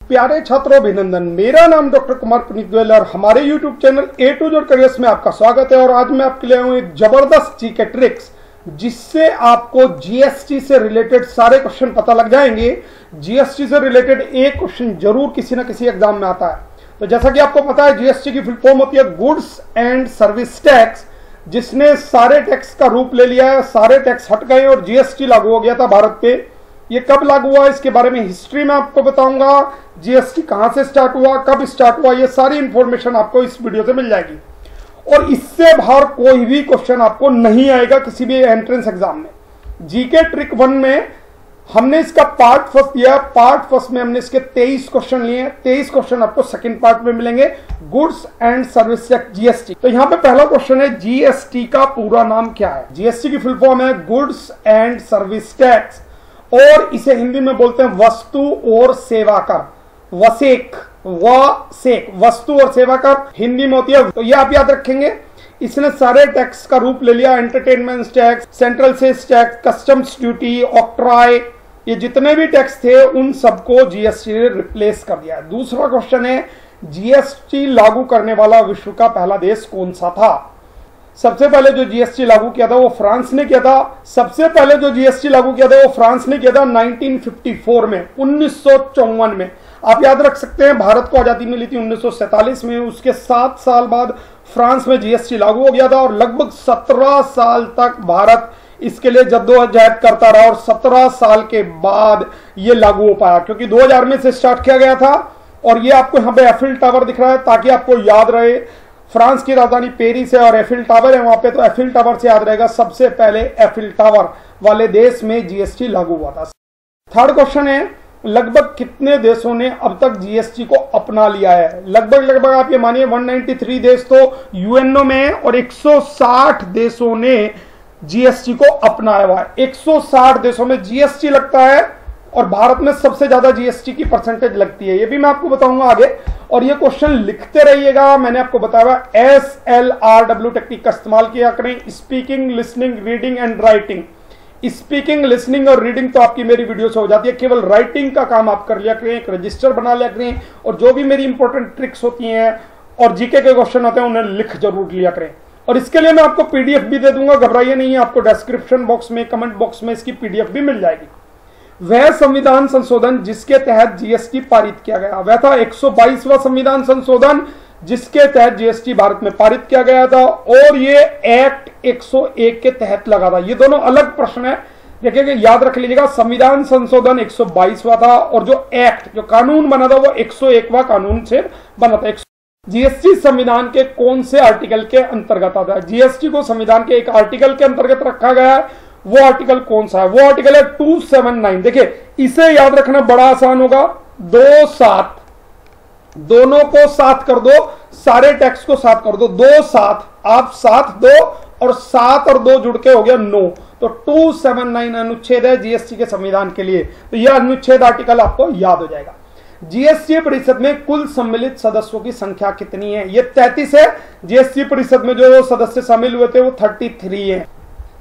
प्यारे छात्रों अभिनंदन। मेरा नाम डॉक्टर कुमार पुनीत गोयल और हमारे YouTube channel A to Z careers में आपका स्वागत है। और आज मैं आपके लिए आया हूं एक जबरदस्त जीके ट्रिक्स जिससे आपको जीएसटी से रिलेटेड सारे क्वेश्चन पता लग जाएंगे। जीएसटी से रिलेटेड एक क्वेश्चन जरूर किसी ना किसी एग्जाम में आता है। तो जैसा कि आपको पता है जीएसटी की फुल फॉर्म होती है गुड्स एंड सर्विस टैक्स, जिसने सारे टैक्स का रूप ले लिया है। सारे टैक्स हट गए और जीएसटी लागू हो गया था भारत पे। ये कब लागू हुआ इसके बारे में हिस्ट्री में आपको बताऊंगा। जीएसटी कहां से स्टार्ट हुआ, कब स्टार्ट हुआ, ये सारी इंफॉर्मेशन आपको इस वीडियो से मिल जाएगी। और इससे बाहर कोई भी क्वेश्चन आपको नहीं आएगा किसी भी एंट्रेंस एग्जाम में। जीके ट्रिक 1 में हमने इसका पार्ट फर्स्ट दिया। पार्ट फर्स्ट में हमने इसके 23 क्वेश्चन लिए। 23 क्वेश्चन आपको सेकंड पार्ट में मिलेंगे, goods and service tax GST. तो यहां पे पहला क्वेश्चन है, जीएसटी का पूरा नाम क्या है। जीएसटी की फुल फॉर्म है गुड्स एंड सर्विस टैक्स, और इसे हिंदी में बोलते हैं वस्तु और सेवा कर। वसेक, वस्तु और सेवा कर हिंदी में होती है। तो ये आप याद रखेंगे। इसने सारे टैक्स का रूप ले लिया, entertainment tax, central sales tax, customs duty, octroi, ये जितने भी टैक्स थे उन सबको जीएसटी ने रिप्लेस कर दिया। दूसरा क्वेश्चन है, जीएसटी लागू करने वाला विश्व का पहला देश कौन सा था। सबसे पहले जो जीएसटी लागू किया था वो फ्रांस ने किया था। सबसे पहले जो जीएसटी लागू किया था वो फ्रांस ने किया था 1954 में, 1954 में। आप याद रख सकते हैं भारत को आजादी मिली थी 1947 में। उसके 7 साल बाद फ्रांस में जीएसटी लागू हो गया था और लगभग 17 साल तक भारत इसके लिए जद्दोजहद करता रहा और 17 साल के बाद ये लागू हो पाया, क्योंकि 2000 में से स्टार्ट किया गया था। और ये आपको यहाँ पे एफिल टावर दिख रहा है ताकि आपको याद रहे। फ्रांस की राजधानी पेरिस है और एफिल टावर है वहां पे, तो एफिल टावर से याद रहेगा। सबसे पहले एफिल टावर वाले देश में जीएसटी लागू हुआ था। थर्ड क्वेश्चन है, लगभग कितने देशों ने अब तक जीएसटी को अपना लिया है। लगभग आप ये मानिए 193 देश तो यूएनओ में है और 160 देशों ने जीएसटी को अपनाया हुआ है। 160 देशों में जीएसटी लगता है और भारत में सबसे ज्यादा जीएसटी की परसेंटेज लगती है। ये भी मैं आपको बताऊंगा आगे। और ये क्वेश्चन लिखते रहिएगा। मैंने आपको बताया SLRW टेक्निक का इस्तेमाल किया करें। Speaking, listening, reading and writing. Speaking, listening और रीडिंग तो आपकी मेरी वीडियो से हो जाती है। केवल राइटिंग का काम आप कर लिया करें, एक रजिस्टर बना लिया करें और जो भी मेरी इंपॉर्टेंट ट्रिक्स होती हैं और जीके के क्वेश्चन होते हैं उन्हें लिख जरूर लिया करें। और इसके लिए मैं आपको पीडीएफ भी दे दूंगा, घबराइए नहीं। आपको डिस्क्रिप्शन बॉक्स में, कमेंट बॉक्स में इसकी पीडीएफ भी मिल जाएगी। वह संविधान संशोधन जिसके तहत जीएसटी पारित किया गया, वह था 122वां संविधान संशोधन जिसके तहत जीएसटी भारत में पारित किया गया था। और ये एक्ट 101 के तहत लगा था। ये दोनों अलग प्रश्न है, देखिएगा, याद रख लीजिएगा। संविधान संशोधन 122वां था और जो एक्ट, जो कानून बना था वो 101वां कानून से बना था। जीएसटी संविधान के कौन से आर्टिकल के अंतर्गत आता है। जीएसटी को संविधान के एक आर्टिकल के अंतर्गत रखा गया है। वो आर्टिकल कौन सा है? वो आर्टिकल है 279। देखिए, इसे याद रखना बड़ा आसान होगा। 2-7 दोनों को 7 कर दो, सारे टैक्स को 7 कर दो। 2-7 आप 7 दो और 7 और 2 जुड़ के हो गया 9। तो 279 अनुच्छेद है जीएसटी के संविधान के लिए। तो यह अनुच्छेद आर्टिकल आपको याद हो जाएगा। जीएसटी परिषद में कुल सम्मिलित सदस्यों की संख्या कितनी है? ये 33 है। जीएसटी परिषद में जो सदस्य शामिल हुए थे वो 33 है।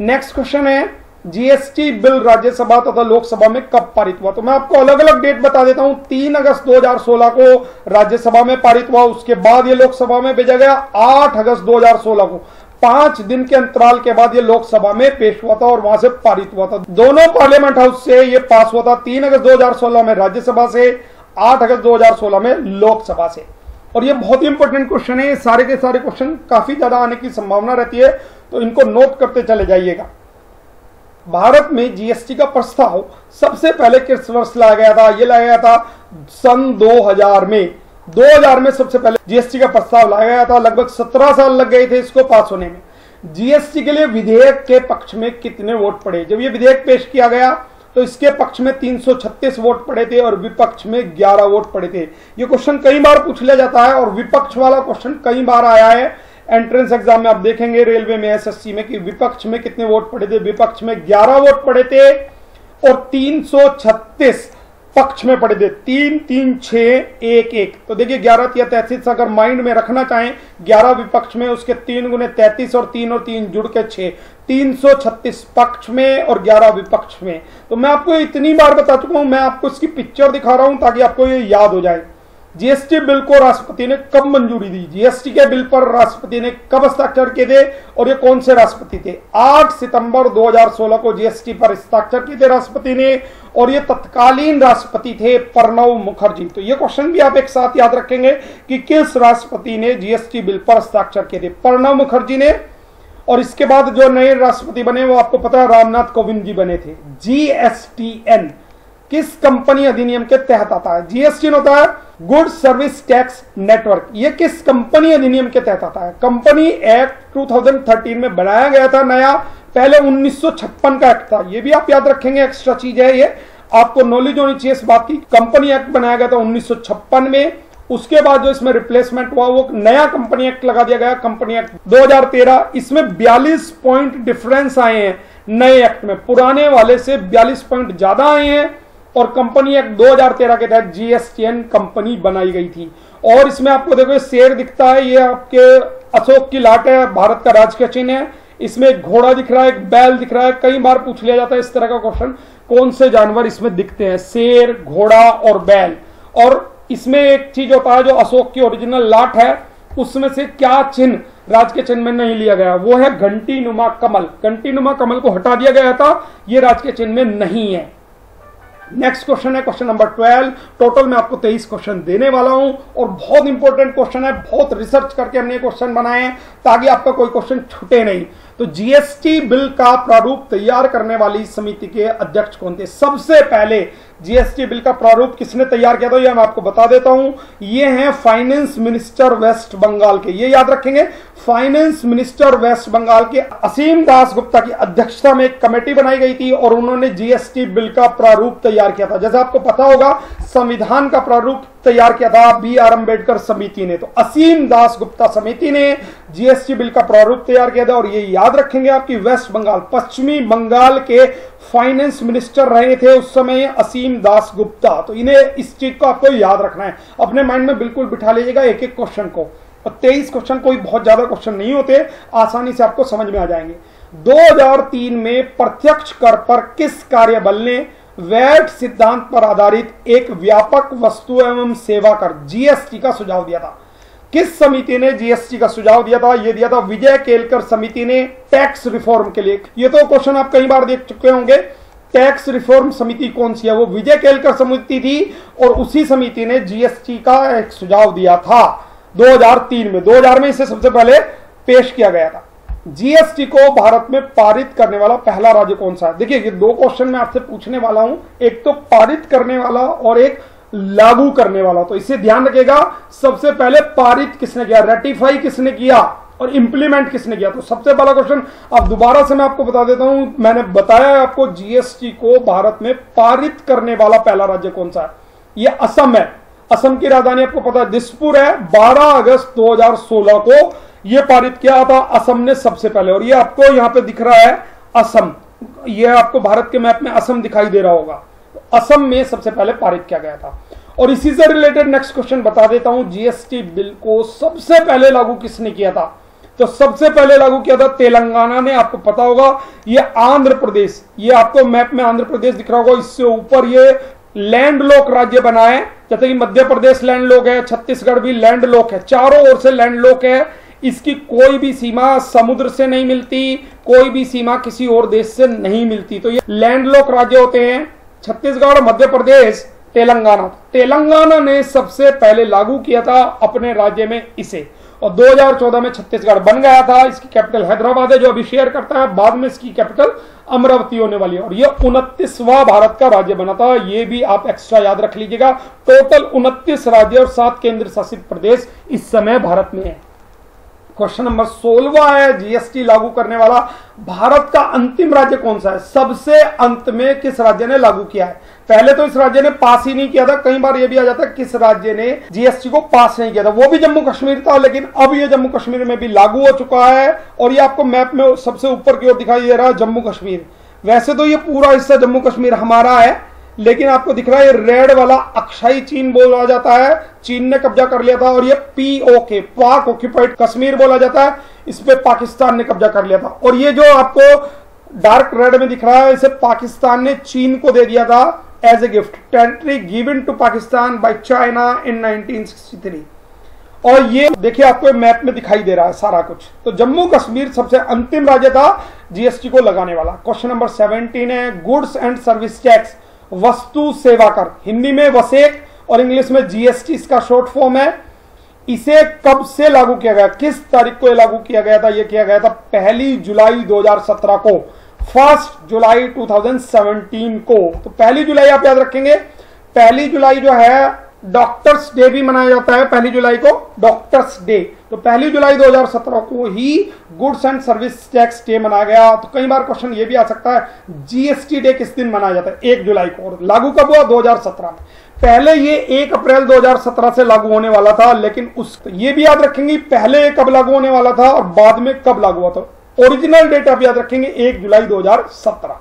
नेक्स्ट क्वेश्चन है, जीएसटी बिल राज्यसभा तथा लोकसभा में कब पारित हुआ। तो मैं आपको अलग अलग डेट बता देता हूं। 3 अगस्त 2016 को राज्यसभा में पारित हुआ। उसके बाद ये लोकसभा में भेजा गया 8 अगस्त 2016 को। 5 दिन के अंतराल के बाद ये लोकसभा में पेश हुआ था और वहां से पारित हुआ था। दोनों पार्लियामेंट हाउस से ये पास हुआ था। 3 अगस्त 2016 में राज्यसभा से, 8 अगस्त 2016 में लोकसभा से। और ये बहुत ही इंपॉर्टेंट क्वेश्चन है। ये सारे के सारे क्वेश्चन काफी ज्यादा आने की संभावना रहती है, तो इनको नोट करते चले जाइएगा। भारत में जीएसटी का प्रस्ताव सबसे पहले किस वर्ष लाया गया था? ये लाया गया था सन 2000 में। 2000 में सबसे पहले जीएसटी का प्रस्ताव लाया गया था। लगभग 17 साल लग गए थे इसको पास होने में। जीएसटी के लिए विधेयक के पक्ष में कितने वोट पड़े? जब ये विधेयक पेश किया गया तो इसके पक्ष में 336 वोट पड़े थे और विपक्ष में 11 वोट पड़े थे। ये क्वेश्चन कई बार पूछ लिया जाता है और विपक्ष वाला क्वेश्चन कई बार आया है एंट्रेंस एग्जाम में। आप देखेंगे रेलवे में, एसएससी में कि विपक्ष में कितने वोट पड़े थे। विपक्ष में 11 वोट पड़े थे और 336 पक्ष में पड़े थे 3 3 6 1 1। तो देखिए 11 या 33 अगर माइंड में रखना चाहें 11 विपक्ष में, उसके 3 गुने 33 और 3 जुड़ के 6, 336 पक्ष में और 11 विपक्ष में। तो मैं आपको इतनी बार बता चुका हूं, मैं आपको इसकी पिक्चर दिखा रहा हूं ताकि आपको ये याद हो जाए। जीएसटी बिल को राष्ट्रपति ने कब मंजूरी दी, जीएसटी के बिल पर राष्ट्रपति ने कब हस्ताक्षर किए थे और ये कौन से राष्ट्रपति थे? 8 सितंबर 2016 को जीएसटी पर हस्ताक्षर किए थे राष्ट्रपति ने, और ये तत्कालीन राष्ट्रपति थे प्रणब मुखर्जी। तो ये क्वेश्चन भी आप एक साथ याद रखेंगे कि किस राष्ट्रपति ने जीएसटी बिल पर हस्ताक्षर किए थे? प्रणब मुखर्जी ने। और इसके बाद जो नए राष्ट्रपति बने वो आपको पता है रामनाथ कोविंद जी बने थे। जीएसटीएन किस कंपनी अधिनियम के तहत आता है? जीएसटीएन होता है गुड सर्विस टैक्स नेटवर्क। ये किस कंपनी अधिनियम के तहत आता है? कंपनी एक्ट 2013 में बनाया गया था नया, पहले 1956 का एक्ट था। ये भी आप याद रखेंगे, एक्स्ट्रा चीज है, ये आपको नॉलेज होनी चाहिए इस बात की। कंपनी एक्ट बनाया गया था 1956 में, उसके बाद जो इसमें रिप्लेसमेंट हुआ वो नया कंपनी एक्ट लगा दिया गया, कंपनी एक्ट 2013। इसमें 42 पॉइंट डिफरेंस आए हैं नए एक्ट में, पुराने वाले से 42 पॉइंट ज्यादा आए हैं। और कंपनी एक्ट 2013 के तहत जीएसटीएन कंपनी बनाई गई थी। और इसमें आपको देखो शेर दिखता है, ये आपके अशोक की लाट है, भारत का राजकीय चिन्ह है। इसमें एक घोड़ा दिख रहा है, एक बैल दिख रहा है। कई बार पूछ लिया जाता है इस तरह का क्वेश्चन, कौन से जानवर इसमें दिखते हैं? शेर, घोड़ा और बैल। और इसमें एक चीज होता है, जो अशोक की ओरिजिनल लाट है उसमें से क्या चिन्ह राजकीय चिन्ह में नहीं लिया गया? वो है घंटी नुमा कमल। घंटी नुमा कमल को हटा दिया गया था, ये राजकीय चिन्ह में नहीं है। नेक्स्ट क्वेश्चन है क्वेश्चन नंबर 12। टोटल मैं आपको 23 क्वेश्चन देने वाला हूं और बहुत इंपॉर्टेंट क्वेश्चन है, बहुत रिसर्च करके हमने क्वेश्चन बनाए हैं ताकि आपका कोई क्वेश्चन छूटे नहीं। तो जीएसटी बिल का प्रारूप तैयार करने वाली समिति के अध्यक्ष कौन थे? सबसे पहले जीएसटी बिल का प्रारूप किसने तैयार किया था यह मैं आपको बता देता हूं। ये हैं फाइनेंस मिनिस्टर वेस्ट बंगाल के, ये याद रखेंगे, फाइनेंस मिनिस्टर वेस्ट बंगाल के असीम दास गुप्ता की अध्यक्षता में एक कमेटी बनाई गई थी और उन्होंने जीएसटी बिल का प्रारूप तैयार किया था। जैसे आपको पता होगा संविधान का प्रारूप तैयार किया था बी.आर. अम्बेडकर समिति ने, तो असीम दास गुप्ता समिति ने जीएसटी बिल का प्रारूप तैयार किया था। और ये याद रखेंगे आपकी वेस्ट बंगाल, पश्चिमी बंगाल के फाइनेंस मिनिस्टर रहे थे उस समय असीम दास गुप्ता। तो इन्हें इस चीज को आपको याद रखना है, अपने माइंड में बिल्कुल बिठा लीजिएगा एक एक क्वेश्चन को। और 23 क्वेश्चन कोई बहुत ज्यादा क्वेश्चन नहीं होते, आसानी से आपको समझ में आ जाएंगे। 2003 में प्रत्यक्ष कर पर किस कार्यबल ने वैट सिद्धांत पर आधारित एक व्यापक वस्तु एवं सेवा कर जीएसटी का सुझाव दिया था? किस समिति ने जीएसटी का सुझाव दिया था? यह दिया था विजय केलकर समिति ने टैक्स रिफॉर्म के लिए। ये तो क्वेश्चन आप कई बार देख चुके होंगे। टैक्स रिफॉर्म समिति कौन सी है? वो विजय केलकर समिति थी और उसी समिति ने जीएसटी का एक सुझाव दिया था 2003 में। 2000 में इसे सबसे पहले पेश किया गया था। जीएसटी को भारत में पारित करने वाला पहला राज्य कौन सा है? देखिए ये दो क्वेश्चन मैं आपसे पूछने वाला हूं, एक तो पारित करने वाला और एक लागू करने वाला। तो इसे ध्यान रखिएगा, सबसे पहले पारित किसने किया, रेटिफाई किसने किया और इंप्लीमेंट किसने किया। तो सबसे पहला क्वेश्चन अब दोबारा से मैं आपको बता देता हूं, मैंने बताया आपको जीएसटी को भारत में पारित करने वाला पहला राज्य कौन सा है? यह असम है। असम की राजधानी आपको पता है दिसपुर है। 12 अगस्त 2016 को यह पारित किया था असम ने सबसे पहले। और ये आपको यहां पे दिख रहा है असम, ये आपको भारत के मैप में असम दिखाई दे रहा होगा। असम में सबसे पहले पारित किया गया था। और इसी से रिलेटेड नेक्स्ट क्वेश्चन बता देता हूं, जीएसटी बिल को सबसे पहले लागू किसने किया था? तो सबसे पहले लागू किया था तेलंगाना ने। आपको पता होगा ये आंध्र प्रदेश, ये आपको मैप में आंध्र प्रदेश दिख रहा होगा, इससे ऊपर ये लैंडलॉक राज्य बना है। जैसे कि मध्य प्रदेश लैंडलॉक है, छत्तीसगढ़ भी लैंडलॉक है, चारों ओर से लैंडलॉक है। इसकी कोई भी सीमा समुद्र से नहीं मिलती, कोई भी सीमा किसी और देश से नहीं मिलती। तो ये लैंडलॉक राज्य होते हैं छत्तीसगढ़, मध्य प्रदेश, तेलंगाना। तेलंगाना ने सबसे पहले लागू किया था अपने राज्य में इसे, और 2014 में छत्तीसगढ़ बन गया था। इसकी कैपिटल हैदराबाद है जो अभी शेयर करता है, बाद में इसकी कैपिटल अमरावती होने वाली है। और ये 29वां भारत का राज्य बना था, ये भी आप एक्स्ट्रा याद रख लीजिएगा। टोटल 29 राज्य और 7 केंद्र शासित प्रदेश इस समय भारत में है। क्वेश्चन नंबर 16 है, जीएसटी लागू करने वाला भारत का अंतिम राज्य कौन सा है? सबसे अंत में किस राज्य ने लागू किया है? पहले तो इस राज्य ने पास ही नहीं किया था। कई बार यह भी आ जाता है किस राज्य ने जीएसटी को पास नहीं किया था, वो भी जम्मू कश्मीर था। लेकिन अब ये जम्मू कश्मीर में भी लागू हो चुका है। और ये आपको मैप में सबसे ऊपर की ओर दिखाई दे रहा है जम्मू कश्मीर। वैसे तो ये पूरा हिस्सा जम्मू कश्मीर हमारा है, लेकिन आपको दिख रहा है ये रेड वाला अक्षय चीन बोला जाता है, चीन ने कब्जा कर लिया था। और ये POK पाक ऑक्यूपाइड कश्मीर बोला जाता है, इस पे पाकिस्तान ने कब्जा कर लिया था। और ये जो आपको डार्क रेड में दिख रहा है, इसे पाकिस्तान ने चीन को दे दिया था as a gift, territory given to Pakistan by China in 1963। और ये देखिए आपको मैप में दिखाई दे रहा है सारा कुछ। तो जम्मू कश्मीर सबसे अंतिम राज्य था जीएसटी को लगाने वाला। क्वेश्चन नंबर 17 है गुड्स एंड सर्विस टैक्स, वस्तु सेवा कर, हिंदी में वसेक और इंग्लिश में जीएसटी इसका शॉर्ट फॉर्म है। इसे कब से लागू किया गया, किस तारीख को लागू किया गया था? यह किया गया था 1 जुलाई 2017 को, 1 जुलाई 2017 को। तो 1 जुलाई आप याद रखेंगे। 1 जुलाई जो है डॉक्टर्स डे भी मनाया जाता है, 1 जुलाई को डॉक्टर्स डे। तो 1 जुलाई 2017 को ही goods and service tax day मनाया गया। तो कई बार क्वेश्चन ये भी आ सकता है जीएसटी डे किस दिन मनाया जाता है? 1 जुलाई को। और लागू कब हुआ? 2017 में। पहले ये 1 अप्रैल 2017 से लागू होने वाला था, लेकिन ये भी याद रखेंगे पहले कब लागू होने वाला था और बाद में कब लागू हुआ था। ओरिजिनल डेट आप याद रखेंगे 1 जुलाई 2017।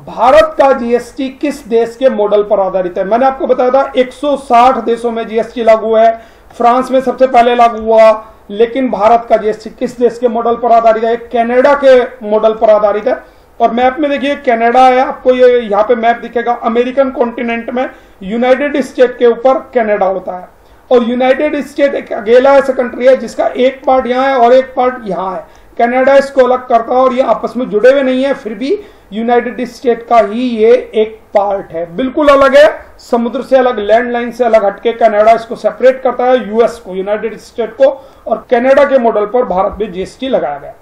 भारत का जीएसटी किस देश के मॉडल पर आधारित है? मैंने आपको बताया था 160 देशों में जीएसटी लागू है, फ्रांस में सबसे पहले लागू हुआ, लेकिन भारत का जीएसटी किस देश के मॉडल पर आधारित है? कनाडा के मॉडल पर आधारित है। और मैप में देखिए कनाडा है, आपको ये यहाँ पे मैप दिखेगा। अमेरिकन कॉन्टिनेंट में यूनाइटेड स्टेट के ऊपर कनाडा होता है, और यूनाइटेड स्टेट एक अकेला ऐसा कंट्री है जिसका एक पार्ट यहाँ है और एक पार्ट यहाँ है। कनाडा इसको अलग करता है और ये आपस में जुड़े हुए नहीं है, फिर भी यूनाइटेड स्टेट का ही ये एक पार्ट है, बिल्कुल अलग है, समुद्र से अलग, लैंड लाइन से अलग हटके कनाडा इसको सेपरेट करता है यूएस को, यूनाइटेड स्टेट को। और कनाडा के मॉडल पर भारत में जीएसटी लगाया गया।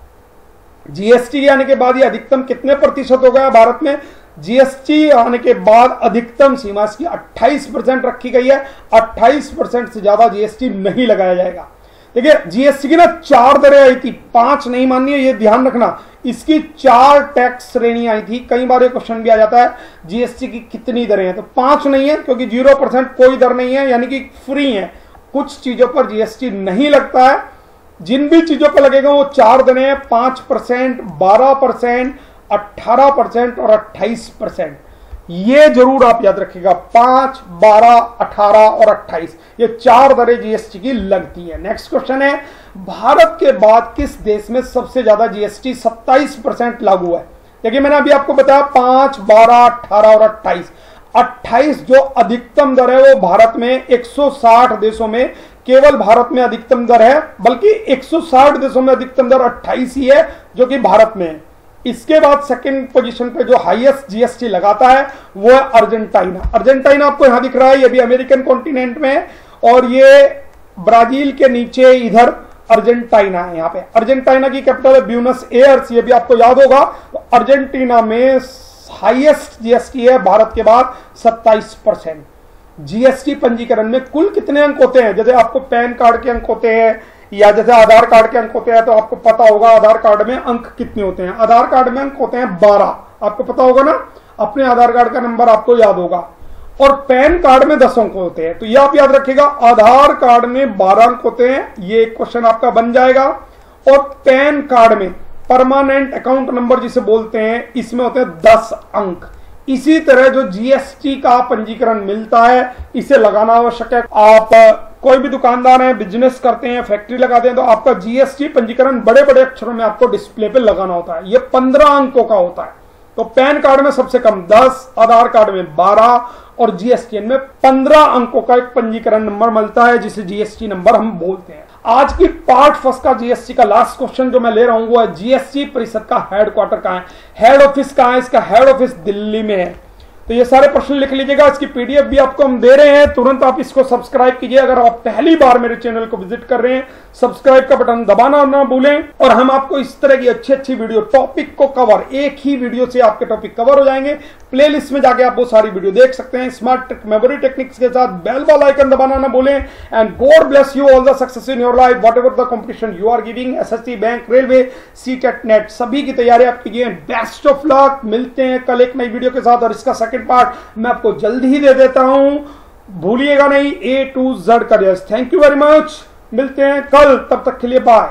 जीएसटी आने के बाद ये अधिकतम कितने प्रतिशत हो गया भारत में? जीएसटी आने के बाद अधिकतम सीमा इसकी 28% रखी गई है। 28% से ज्यादा जीएसटी नहीं लगाया जाएगा। देखिए जीएसटी की ना 4 दरें आई थी, 5 नहीं माननी है, ये ध्यान रखना। इसकी 4 टैक्स श्रेणी आई थी। कई बार ये क्वेश्चन भी आ जाता है जीएसटी की कितनी दरें हैं, तो 5 नहीं है, क्योंकि 0% कोई दर नहीं है, यानी कि फ्री है। कुछ चीजों पर जीएसटी नहीं लगता है, जिन भी चीजों पर लगेगा वो 4 दरें हैं, 5%, 12%, 18% और 28%। ये जरूर आप याद रखिएगा, 5, 12, 18 और 28, ये 4 दरें जीएसटी की लगती है। नेक्स्ट क्वेश्चन है भारत के बाद किस देश में सबसे ज्यादा जीएसटी 27% लागू है? देखिए मैंने अभी आपको बताया 5, 12, 18 और 28। 28 जो अधिकतम दर है वो भारत में 160 देशों में केवल भारत में अधिकतम दर है, बल्कि 160 देशों में अधिकतम दर 28 ही है जो कि भारत में है। इसके बाद सेकंड पोजीशन पे जो हाईएस्ट जीएसटी लगाता है वो है अर्जेंटीना। अर्जेंटीना आपको यहां दिख रहा है, ये भी अमेरिकन कॉन्टिनेंट में है, और ये ब्राजील के नीचे इधर अर्जेंटीना है। यहाँ पे अर्जेंटीना की कैपिटल है ब्यूनस एयर्स, ये भी आपको याद होगा। तो अर्जेंटीना में हाईएस्ट जीएसटी है भारत के बाद 27%। जीएसटी पंजीकरण में कुल कितने अंक होते हैं? जैसे आपको पैन कार्ड के अंक होते हैं या जैसे आधार कार्ड के अंक होते हैं, तो आपको पता होगा आधार कार्ड में अंक कितने होते हैं। आधार कार्ड में अंक होते हैं 12, आपको पता होगा ना, अपने आधार कार्ड का नंबर आपको याद होगा। और पैन कार्ड में 10 अंक होते हैं, तो ये आप याद रखिएगा, आधार कार्ड में 12 अंक होते हैं, ये क्वेश्चन आपका बन जाएगा। और पैन कार्ड में परमानेंट अकाउंट नंबर जिसे बोलते हैं, इसमें होते हैं 10 अंक। इसी तरह जो जीएसटी का पंजीकरण मिलता है इसे लगाना आवश्यक है। आप कोई भी दुकानदार हैं, बिजनेस करते हैं, फैक्ट्री लगाते हैं, तो आपका जीएसटी पंजीकरण बड़े बड़े अक्षरों में आपको डिस्प्ले पे लगाना होता है। ये 15 अंकों का होता है। तो पैन कार्ड में सबसे कम 10, आधार कार्ड में 12 और जीएसटीएन में 15 अंकों का एक पंजीकरण नंबर मिलता है जिसे जीएसटी नंबर हम बोलते हैं। आज की पार्ट फर्स्ट का जीएसटी का लास्ट क्वेश्चन जो मैं ले रहा हूं वो है जीएसटी परिषद का हेडक्वार्टर कहां है, हेड ऑफिस कहां है? इसका हेड ऑफिस दिल्ली में है। तो ये सारे प्रश्न लिख लीजिएगा, इसकी पीडीएफ भी आपको हम दे रहे हैं, तुरंत आप इसको सब्सक्राइब कीजिए। अगर आप पहली बार मेरे चैनल को विजिट कर रहे हैं, सब्सक्राइब का बटन दबाना ना भूलें। और हम आपको इस तरह की अच्छी अच्छी वीडियो, टॉपिक को कवर, एक ही वीडियो से आपके टॉपिक कवर हो जाएंगे। प्लेलिस्ट में जाके आप वो सारी वीडियो देख सकते हैं। स्मार्ट मेमोरी टेक्निक्स के साथ बेल वाल आइकन दबाना ना भूलें। And God bless you all the success in your life, whatever the competition you are giving, SSC, bank, railway, CTET, NET, सभी की तैयारी आप कीजिए। Best of luck. मिलते हैं कल एक नई वीडियो के साथ, और इसका सेकंड पार्ट मैं आपको जल्दी ही दे देता हूं, भूलिएगा नहीं, A to Z careers. Thank you very much, मिलते हैं कल, तब तक के लिए बाय।